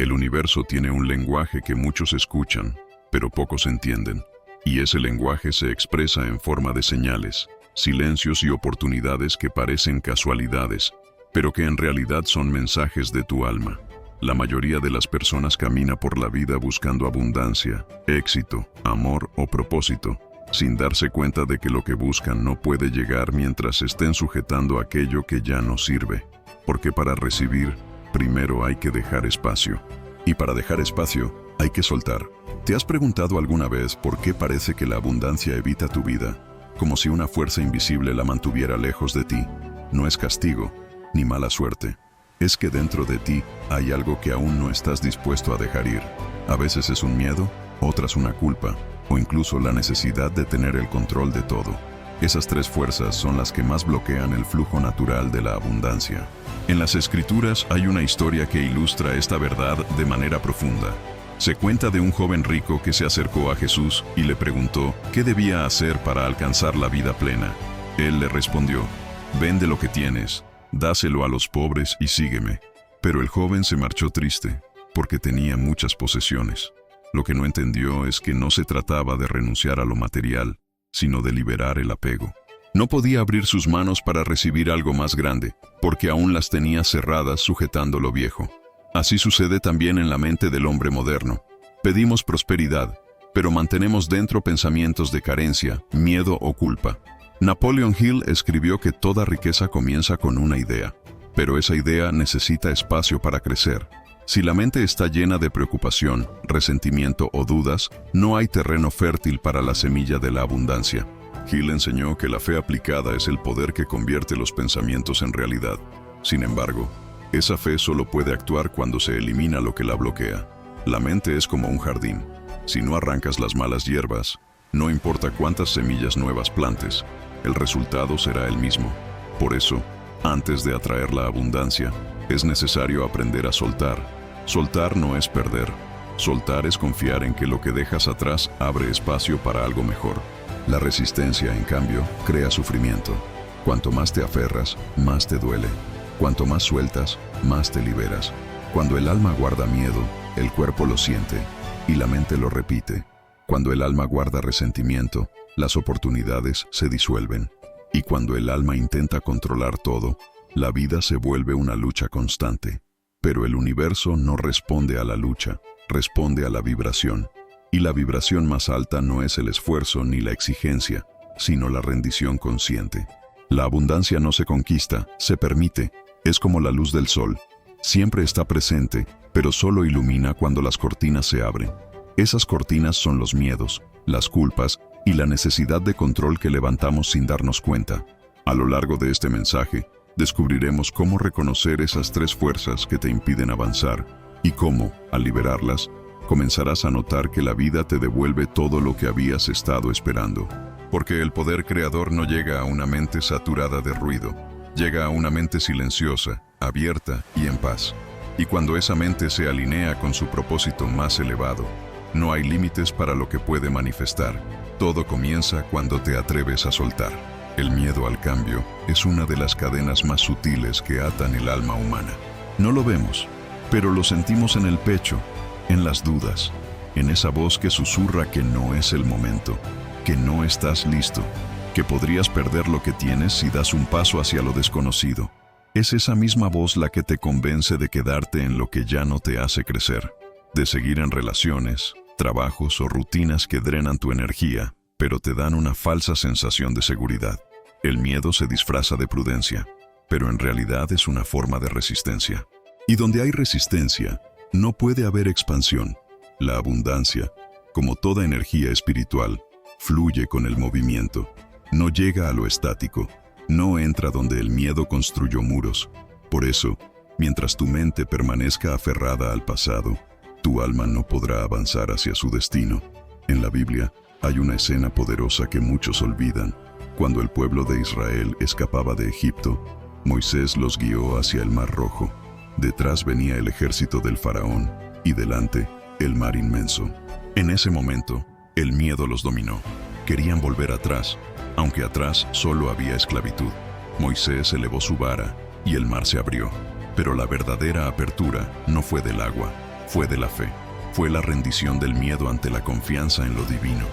El universo tiene un lenguaje que muchos escuchan, pero pocos entienden. Y ese lenguaje se expresa en forma de señales, silencios y oportunidades que parecen casualidades, pero que en realidad son mensajes de tu alma. La mayoría de las personas camina por la vida buscando abundancia, éxito, amor o propósito, sin darse cuenta de que lo que buscan no puede llegar mientras estén sujetando aquello que ya no sirve. Porque para recibir, primero hay que dejar espacio. Y para dejar espacio, hay que soltar. ¿Te has preguntado alguna vez por qué parece que la abundancia evita tu vida? Como si una fuerza invisible la mantuviera lejos de ti. No es castigo, ni mala suerte. Es que dentro de ti hay algo que aún no estás dispuesto a dejar ir. A veces es un miedo, otras una culpa, o incluso la necesidad de tener el control de todo. Esas tres fuerzas son las que más bloquean el flujo natural de la abundancia. En las Escrituras hay una historia que ilustra esta verdad de manera profunda. Se cuenta de un joven rico que se acercó a Jesús y le preguntó qué debía hacer para alcanzar la vida plena. Él le respondió: «Vende lo que tienes, dáselo a los pobres y sígueme». Pero el joven se marchó triste, porque tenía muchas posesiones. Lo que no entendió es que no se trataba de renunciar a lo material, sino de liberar el apego. No podía abrir sus manos para recibir algo más grande, porque aún las tenía cerradas sujetando lo viejo. Así sucede también en la mente del hombre moderno. Pedimos prosperidad, pero mantenemos dentro pensamientos de carencia, miedo o culpa. Napoleon Hill escribió que toda riqueza comienza con una idea, pero esa idea necesita espacio para crecer. Si la mente está llena de preocupación, resentimiento o dudas, no hay terreno fértil para la semilla de la abundancia. Hill enseñó que la fe aplicada es el poder que convierte los pensamientos en realidad. Sin embargo, esa fe solo puede actuar cuando se elimina lo que la bloquea. La mente es como un jardín. Si no arrancas las malas hierbas, no importa cuántas semillas nuevas plantes, el resultado será el mismo. Por eso, antes de atraer la abundancia, es necesario aprender a soltar. Soltar no es perder. Soltar es confiar en que lo que dejas atrás abre espacio para algo mejor. La resistencia, en cambio, crea sufrimiento. Cuanto más te aferras, más te duele. Cuanto más sueltas, más te liberas. Cuando el alma guarda miedo, el cuerpo lo siente y la mente lo repite. Cuando el alma guarda resentimiento, las oportunidades se disuelven. Y cuando el alma intenta controlar todo, la vida se vuelve una lucha constante. Pero el universo no responde a la lucha, responde a la vibración. Y la vibración más alta no es el esfuerzo ni la exigencia, sino la rendición consciente. La abundancia no se conquista, se permite. Es como la luz del sol. Siempre está presente, pero solo ilumina cuando las cortinas se abren. Esas cortinas son los miedos, las culpas y la necesidad de control que levantamos sin darnos cuenta. A lo largo de este mensaje, descubriremos cómo reconocer esas tres fuerzas que te impiden avanzar y cómo, al liberarlas, comenzarás a notar que la vida te devuelve todo lo que habías estado esperando. Porque el poder creador no llega a una mente saturada de ruido, llega a una mente silenciosa, abierta y en paz. Y cuando esa mente se alinea con su propósito más elevado, no hay límites para lo que puede manifestar. Todo comienza cuando te atreves a soltar. El miedo al cambio es una de las cadenas más sutiles que atan el alma humana. No lo vemos, pero lo sentimos en el pecho, en las dudas, en esa voz que susurra que no es el momento, que no estás listo, que podrías perder lo que tienes si das un paso hacia lo desconocido. Es esa misma voz la que te convence de quedarte en lo que ya no te hace crecer, de seguir en relaciones, trabajos o rutinas que drenan tu energía, pero te dan una falsa sensación de seguridad. El miedo se disfraza de prudencia, pero en realidad es una forma de resistencia. Y donde hay resistencia, no puede haber expansión. La abundancia, como toda energía espiritual, fluye con el movimiento. No llega a lo estático, no entra donde el miedo construyó muros. Por eso, mientras tu mente permanezca aferrada al pasado, tu alma no podrá avanzar hacia su destino. En la Biblia, hay una escena poderosa que muchos olvidan. Cuando el pueblo de Israel escapaba de Egipto, Moisés los guió hacia el Mar Rojo. Detrás venía el ejército del faraón y delante, el mar inmenso. En ese momento, el miedo los dominó. Querían volver atrás, aunque atrás solo había esclavitud. Moisés elevó su vara y el mar se abrió. Pero la verdadera apertura no fue del agua, fue de la fe. Fue la rendición del miedo ante la confianza en lo divino.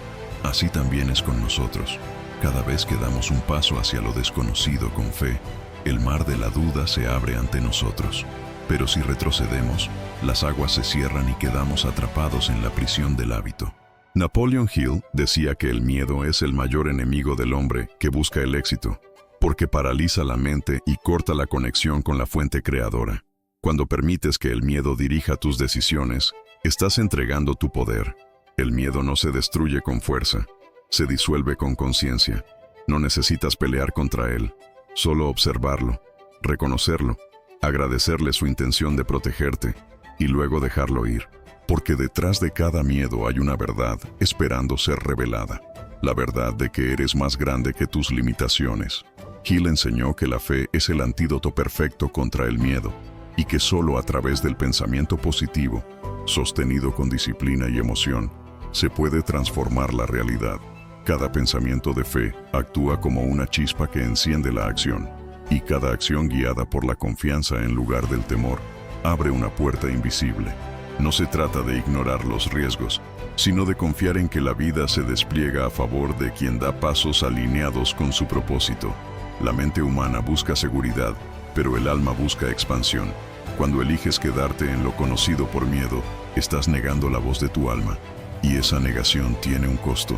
Así también es con nosotros. Cada vez que damos un paso hacia lo desconocido con fe, el mar de la duda se abre ante nosotros. Pero si retrocedemos, las aguas se cierran y quedamos atrapados en la prisión del hábito. Napoleon Hill decía que el miedo es el mayor enemigo del hombre que busca el éxito, porque paraliza la mente y corta la conexión con la fuente creadora. Cuando permites que el miedo dirija tus decisiones, estás entregando tu poder. El miedo no se destruye con fuerza, se disuelve con conciencia. No necesitas pelear contra él, solo observarlo, reconocerlo, agradecerle su intención de protegerte y luego dejarlo ir. Porque detrás de cada miedo hay una verdad esperando ser revelada. La verdad de que eres más grande que tus limitaciones. Hill enseñó que la fe es el antídoto perfecto contra el miedo y que solo a través del pensamiento positivo, sostenido con disciplina y emoción, se puede transformar la realidad. Cada pensamiento de fe actúa como una chispa que enciende la acción, y cada acción guiada por la confianza en lugar del temor abre una puerta invisible. No se trata de ignorar los riesgos, sino de confiar en que la vida se despliega a favor de quien da pasos alineados con su propósito. La mente humana busca seguridad, pero el alma busca expansión. Cuando eliges quedarte en lo conocido por miedo, estás negando la voz de tu alma, y esa negación tiene un costo: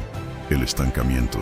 el estancamiento.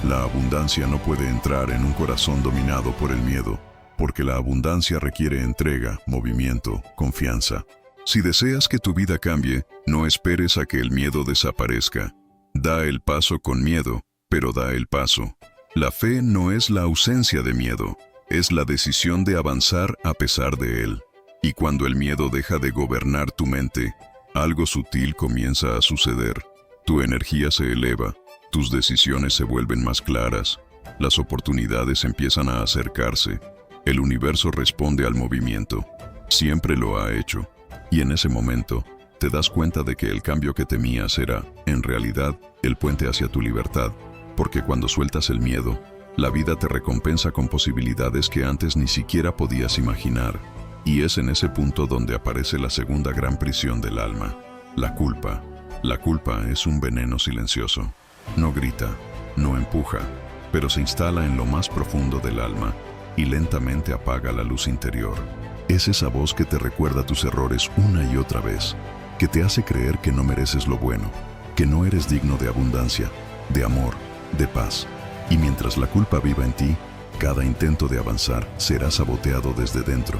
La abundancia no puede entrar en un corazón dominado por el miedo, porque la abundancia requiere entrega, movimiento, confianza. Si deseas que tu vida cambie, no esperes a que el miedo desaparezca. Da el paso con miedo, pero da el paso. La fe no es la ausencia de miedo, es la decisión de avanzar a pesar de él. Y cuando el miedo deja de gobernar tu mente, algo sutil comienza a suceder. Tu energía se eleva, tus decisiones se vuelven más claras, las oportunidades empiezan a acercarse. El universo responde al movimiento. Siempre lo ha hecho. Y en ese momento, te das cuenta de que el cambio que temías era, en realidad, el puente hacia tu libertad. Porque cuando sueltas el miedo, la vida te recompensa con posibilidades que antes ni siquiera podías imaginar. Y es en ese punto donde aparece la segunda gran prisión del alma: la culpa. La culpa es un veneno silencioso. No grita, no empuja, pero se instala en lo más profundo del alma y lentamente apaga la luz interior. Es esa voz que te recuerda tus errores una y otra vez, que te hace creer que no mereces lo bueno, que no eres digno de abundancia, de amor, de paz. Y mientras la culpa viva en ti, cada intento de avanzar será saboteado desde dentro.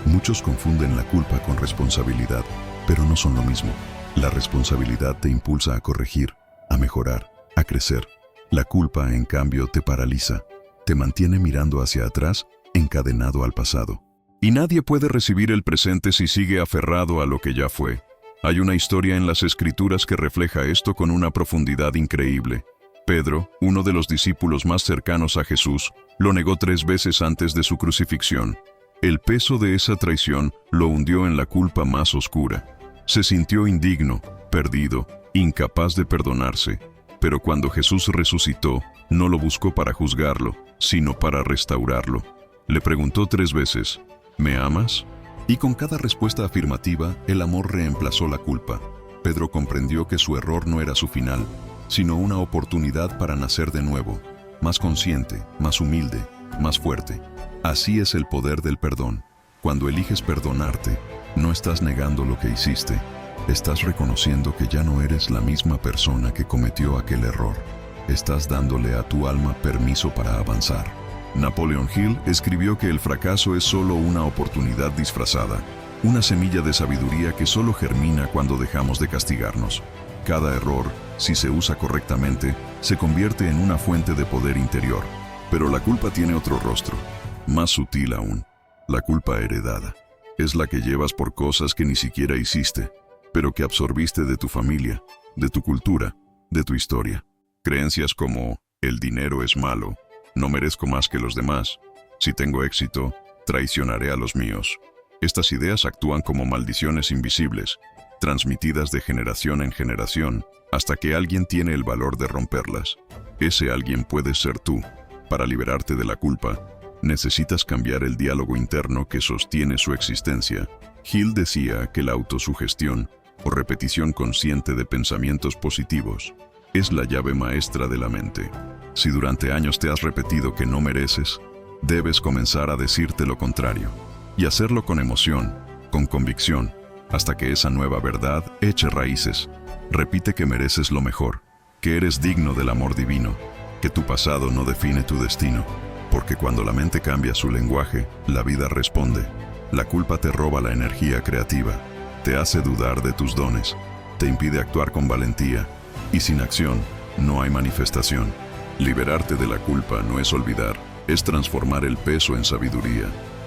Muchos confunden la culpa con responsabilidad, pero no son lo mismo. La responsabilidad te impulsa a corregir, a mejorar, a crecer. La culpa, en cambio, te paraliza, te mantiene mirando hacia atrás, encadenado al pasado. Y nadie puede recibir el presente si sigue aferrado a lo que ya fue. Hay una historia en las Escrituras que refleja esto con una profundidad increíble. Pedro, uno de los discípulos más cercanos a Jesús, lo negó 3 veces antes de su crucifixión. El peso de esa traición lo hundió en la culpa más oscura. Se sintió indigno, perdido, incapaz de perdonarse. Pero cuando Jesús resucitó, no lo buscó para juzgarlo, sino para restaurarlo. Le preguntó 3 veces: ¿me amas? Y con cada respuesta afirmativa, el amor reemplazó la culpa. Pedro comprendió que su error no era su final, sino una oportunidad para nacer de nuevo, más consciente, más humilde, más fuerte. Así es el poder del perdón. Cuando eliges perdonarte, no estás negando lo que hiciste, estás reconociendo que ya no eres la misma persona que cometió aquel error. Estás dándole a tu alma permiso para avanzar. Napoleon Hill escribió que el fracaso es solo una oportunidad disfrazada, una semilla de sabiduría que solo germina cuando dejamos de castigarnos. Cada error, si se usa correctamente, se convierte en una fuente de poder interior. Pero la culpa tiene otro rostro, más sutil aún: la culpa heredada. Es la que llevas por cosas que ni siquiera hiciste, pero que absorbiste de tu familia, de tu cultura, de tu historia. Creencias como: el dinero es malo, no merezco más que los demás, si tengo éxito, traicionaré a los míos. Estas ideas actúan como maldiciones invisibles, transmitidas de generación en generación, hasta que alguien tiene el valor de romperlas. Ese alguien puede ser tú. Para liberarte de la culpa, necesitas cambiar el diálogo interno que sostiene su existencia. Hill decía que la autosugestión o repetición consciente de pensamientos positivos es la llave maestra de la mente. Si durante años te has repetido que no mereces, debes comenzar a decirte lo contrario y hacerlo con emoción, con convicción, hasta que esa nueva verdad eche raíces. Repite que mereces lo mejor, que eres digno del amor divino, que tu pasado no define tu destino, porque cuando la mente cambia su lenguaje, la vida responde. La culpa te roba la energía creativa, te hace dudar de tus dones, te impide actuar con valentía, y sin acción no hay manifestación. Liberarte de la culpa no es olvidar, es transformar el peso en sabiduría,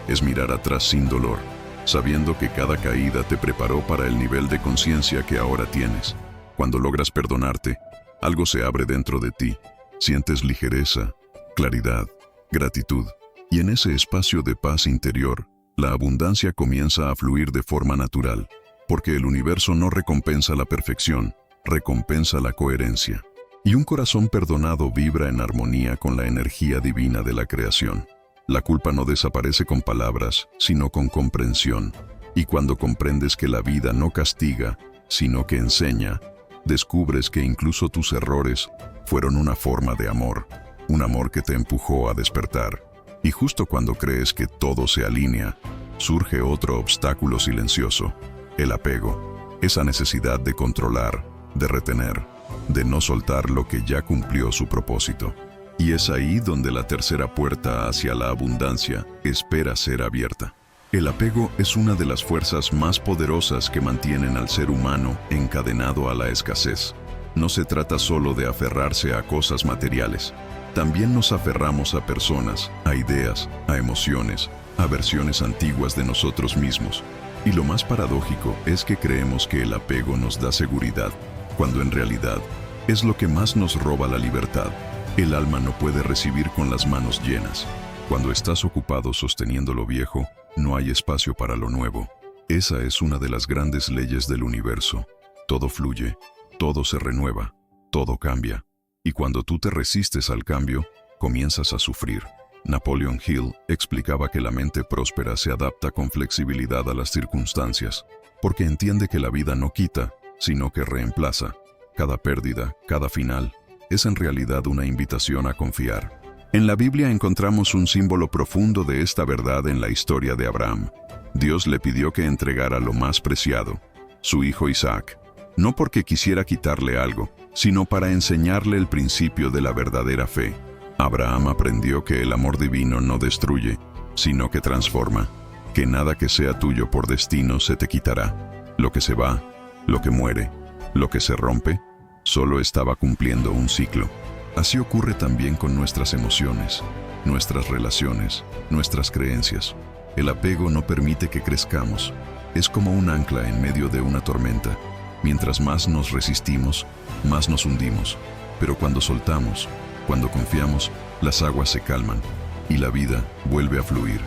es mirar atrás sin dolor, sabiendo que cada caída te preparó para el nivel de conciencia que ahora tienes. Cuando logras perdonarte, algo se abre dentro de ti, sientes ligereza, claridad, gratitud, y en ese espacio de paz interior, la abundancia comienza a fluir de forma natural, porque el universo no recompensa la perfección, recompensa la coherencia. Y un corazón perdonado vibra en armonía con la energía divina de la creación. La culpa no desaparece con palabras, sino con comprensión. Y cuando comprendes que la vida no castiga, sino que enseña, descubres que incluso tus errores fueron una forma de amor, un amor que te empujó a despertar. Y justo cuando crees que todo se alinea, surge otro obstáculo silencioso, el apego, esa necesidad de controlar, de retener, de no soltar lo que ya cumplió su propósito. Y es ahí donde la tercera puerta hacia la abundancia espera ser abierta. El apego es una de las fuerzas más poderosas que mantienen al ser humano encadenado a la escasez. No se trata solo de aferrarse a cosas materiales. También nos aferramos a personas, a ideas, a emociones, a versiones antiguas de nosotros mismos. Y lo más paradójico es que creemos que el apego nos da seguridad, cuando en realidad es lo que más nos roba la libertad. El alma no puede recibir con las manos llenas. Cuando estás ocupado sosteniendo lo viejo, no hay espacio para lo nuevo. Esa es una de las grandes leyes del universo. Todo fluye, todo se renueva, todo cambia. Y cuando tú te resistes al cambio, comienzas a sufrir. Napoleon Hill explicaba que la mente próspera se adapta con flexibilidad a las circunstancias, porque entiende que la vida no quita, sino que reemplaza. Cada pérdida, cada final, es en realidad una invitación a confiar. En la Biblia encontramos un símbolo profundo de esta verdad en la historia de Abraham. Dios le pidió que entregara lo más preciado, su hijo Isaac, no porque quisiera quitarle algo, sino para enseñarle el principio de la verdadera fe. Abraham aprendió que el amor divino no destruye, sino que transforma, que nada que sea tuyo por destino se te quitará. Lo que se va, lo que muere, lo que se rompe, solo estaba cumpliendo un ciclo. Así ocurre también con nuestras emociones, nuestras relaciones, nuestras creencias. El apego no permite que crezcamos. Es como un ancla en medio de una tormenta. Mientras más nos resistimos, más nos hundimos. Pero cuando soltamos, cuando confiamos, las aguas se calman y la vida vuelve a fluir.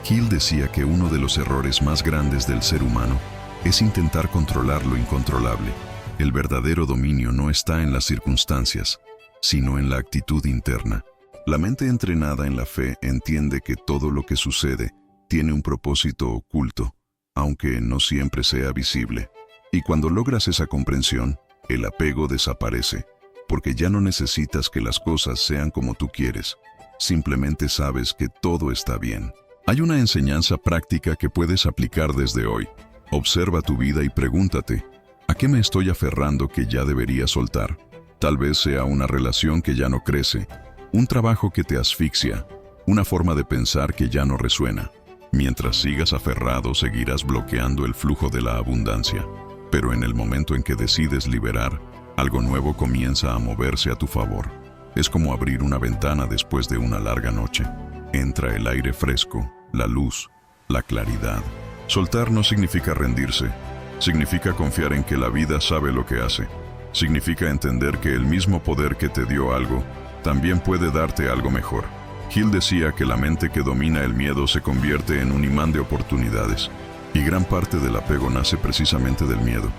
Hill decía que uno de los errores más grandes del ser humano es intentar controlar lo incontrolable. El verdadero dominio no está en las circunstancias, sino en la actitud interna. La mente entrenada en la fe entiende que todo lo que sucede tiene un propósito oculto, aunque no siempre sea visible. Y cuando logras esa comprensión, el apego desaparece, porque ya no necesitas que las cosas sean como tú quieres. Simplemente sabes que todo está bien. Hay una enseñanza práctica que puedes aplicar desde hoy. Observa tu vida y pregúntate, ¿a qué me estoy aferrando que ya debería soltar? Tal vez sea una relación que ya no crece, un trabajo que te asfixia, una forma de pensar que ya no resuena. Mientras sigas aferrado, seguirás bloqueando el flujo de la abundancia. Pero en el momento en que decides liberar, algo nuevo comienza a moverse a tu favor. Es como abrir una ventana después de una larga noche. Entra el aire fresco, la luz, la claridad. Soltar no significa rendirse. Significa confiar en que la vida sabe lo que hace. Significa entender que el mismo poder que te dio algo, también puede darte algo mejor. Hill decía que la mente que domina el miedo se convierte en un imán de oportunidades. Y gran parte del apego nace precisamente del miedo.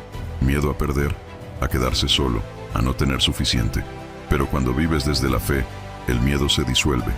Miedo a perder, a quedarse solo, a no tener suficiente. Pero cuando vives desde la fe, el miedo se disuelve.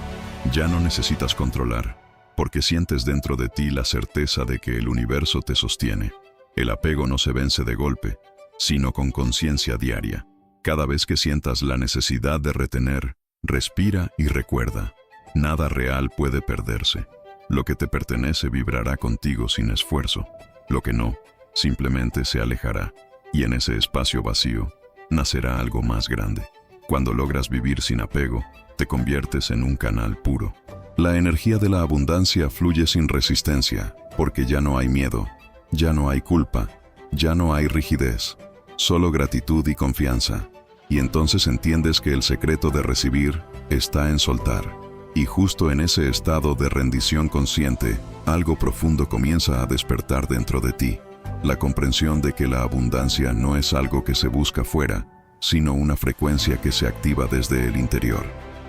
Ya no necesitas controlar, porque sientes dentro de ti la certeza de que el universo te sostiene. El apego no se vence de golpe, sino con conciencia diaria. Cada vez que sientas la necesidad de retener, respira y recuerda. Nada real puede perderse. Lo que te pertenece vibrará contigo sin esfuerzo. Lo que no, simplemente se alejará. Y en ese espacio vacío, nacerá algo más grande. Cuando logras vivir sin apego, te conviertes en un canal puro. La energía de la abundancia fluye sin resistencia, porque ya no hay miedo, ya no hay culpa, ya no hay rigidez, solo gratitud y confianza. Y entonces entiendes que el secreto de recibir está en soltar. Y justo en ese estado de rendición consciente, algo profundo comienza a despertar dentro de ti. La comprensión de que la abundancia no es algo que se busca fuera, sino una frecuencia que se activa desde el interior.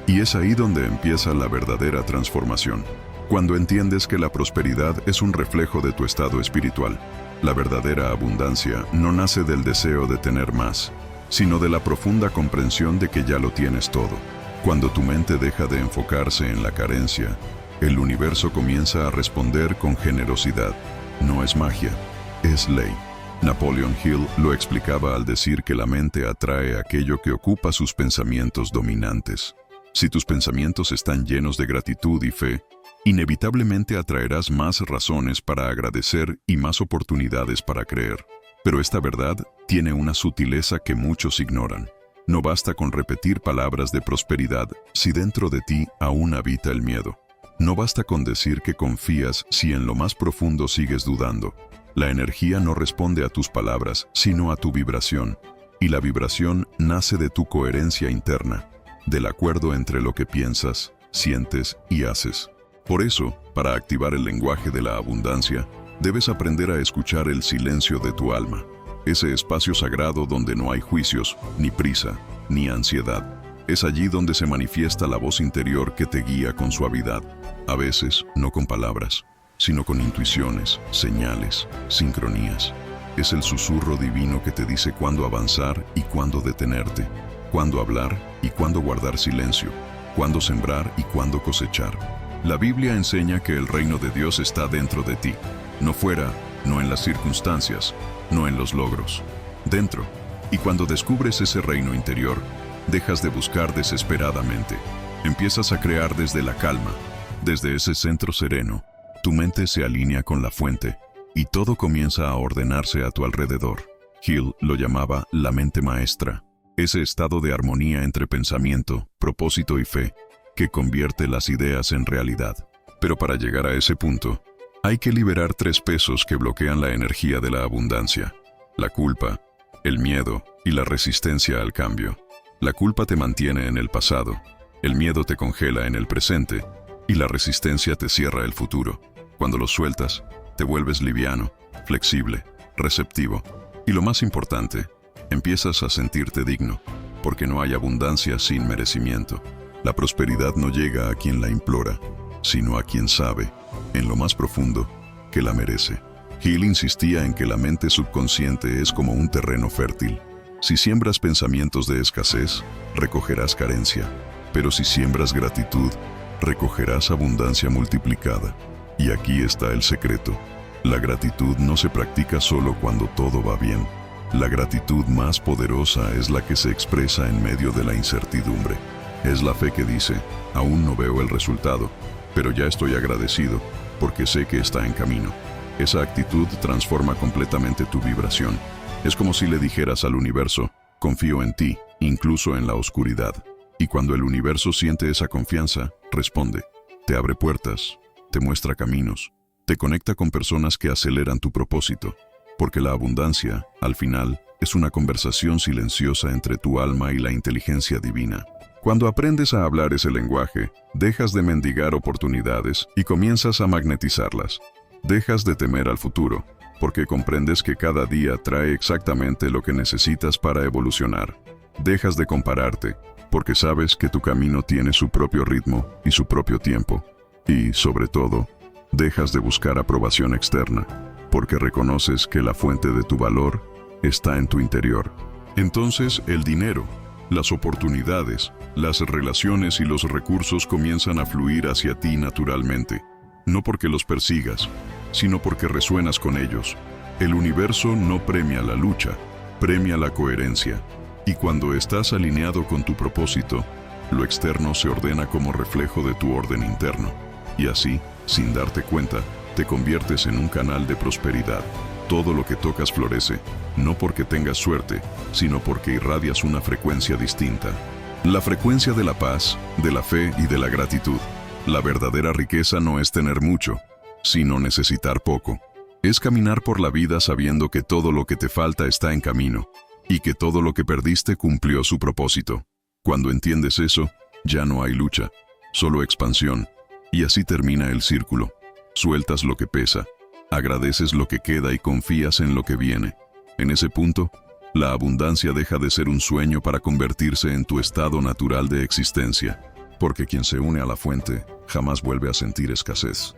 Y es ahí donde empieza la verdadera transformación. Cuando entiendes que la prosperidad es un reflejo de tu estado espiritual. La verdadera abundancia no nace del deseo de tener más, sino de la profunda comprensión de que ya lo tienes todo. Cuando tu mente deja de enfocarse en la carencia, el universo comienza a responder con generosidad. No es magia, es ley. Napoleon Hill lo explicaba al decir que la mente atrae aquello que ocupa sus pensamientos dominantes. Si tus pensamientos están llenos de gratitud y fe, inevitablemente atraerás más razones para agradecer y más oportunidades para creer. Pero esta verdad tiene una sutileza que muchos ignoran. No basta con repetir palabras de prosperidad si dentro de ti aún habita el miedo. No basta con decir que confías si en lo más profundo sigues dudando. La energía no responde a tus palabras, sino a tu vibración. Y la vibración nace de tu coherencia interna, del acuerdo entre lo que piensas, sientes y haces. Por eso, para activar el lenguaje de la abundancia, debes aprender a escuchar el silencio de tu alma. Ese espacio sagrado donde no hay juicios, ni prisa, ni ansiedad. Es allí donde se manifiesta la voz interior que te guía con suavidad. A veces, no con palabras, sino con intuiciones, señales, sincronías. Es el susurro divino que te dice cuándo avanzar y cuándo detenerte, cuándo hablar y cuándo guardar silencio, cuándo sembrar y cuándo cosechar. La Biblia enseña que el reino de Dios está dentro de ti, no fuera, no en las circunstancias, no en los logros, dentro. Y cuando descubres ese reino interior, dejas de buscar desesperadamente. Empiezas a crear desde la calma, desde ese centro sereno. Tu mente se alinea con la fuente, y todo comienza a ordenarse a tu alrededor. Hill lo llamaba la mente maestra, ese estado de armonía entre pensamiento, propósito y fe, que convierte las ideas en realidad. Pero para llegar a ese punto, hay que liberar 3 pesos que bloquean la energía de la abundancia: la culpa, el miedo y la resistencia al cambio. La culpa te mantiene en el pasado, el miedo te congela en el presente y la resistencia te cierra el futuro. Cuando los sueltas, te vuelves liviano, flexible, receptivo y lo más importante, empiezas a sentirte digno, porque no hay abundancia sin merecimiento. La prosperidad no llega a quien la implora, sino a quien sabe, en lo más profundo, que la merece. Hill insistía en que la mente subconsciente es como un terreno fértil. Si siembras pensamientos de escasez, recogerás carencia, pero si siembras gratitud, recogerás abundancia multiplicada. Y aquí está el secreto. La gratitud no se practica solo cuando todo va bien. La gratitud más poderosa es la que se expresa en medio de la incertidumbre. Es la fe que dice, aún no veo el resultado, pero ya estoy agradecido, porque sé que está en camino. Esa actitud transforma completamente tu vibración. Es como si le dijeras al universo, confío en ti, incluso en la oscuridad. Y cuando el universo siente esa confianza, responde, te abre puertas, te muestra caminos, te conecta con personas que aceleran tu propósito, porque la abundancia, al final, es una conversación silenciosa entre tu alma y la inteligencia divina. Cuando aprendes a hablar ese lenguaje, dejas de mendigar oportunidades y comienzas a magnetizarlas. Dejas de temer al futuro, porque comprendes que cada día trae exactamente lo que necesitas para evolucionar. Dejas de compararte, porque sabes que tu camino tiene su propio ritmo y su propio tiempo. Y, sobre todo, dejas de buscar aprobación externa, porque reconoces que la fuente de tu valor está en tu interior. Entonces, el dinero, las oportunidades, las relaciones y los recursos comienzan a fluir hacia ti naturalmente, no porque los persigas, sino porque resuenas con ellos. El universo no premia la lucha, premia la coherencia. Y cuando estás alineado con tu propósito, lo externo se ordena como reflejo de tu orden interno. Y así, sin darte cuenta, te conviertes en un canal de prosperidad. Todo lo que tocas florece, no porque tengas suerte, sino porque irradias una frecuencia distinta. La frecuencia de la paz, de la fe y de la gratitud. La verdadera riqueza no es tener mucho, sino necesitar poco. Es caminar por la vida sabiendo que todo lo que te falta está en camino, y que todo lo que perdiste cumplió su propósito. Cuando entiendes eso, ya no hay lucha, solo expansión, y así termina el círculo. Sueltas lo que pesa, agradeces lo que queda y confías en lo que viene. En ese punto, la abundancia deja de ser un sueño para convertirse en tu estado natural de existencia, porque quien se une a la fuente jamás vuelve a sentir escasez.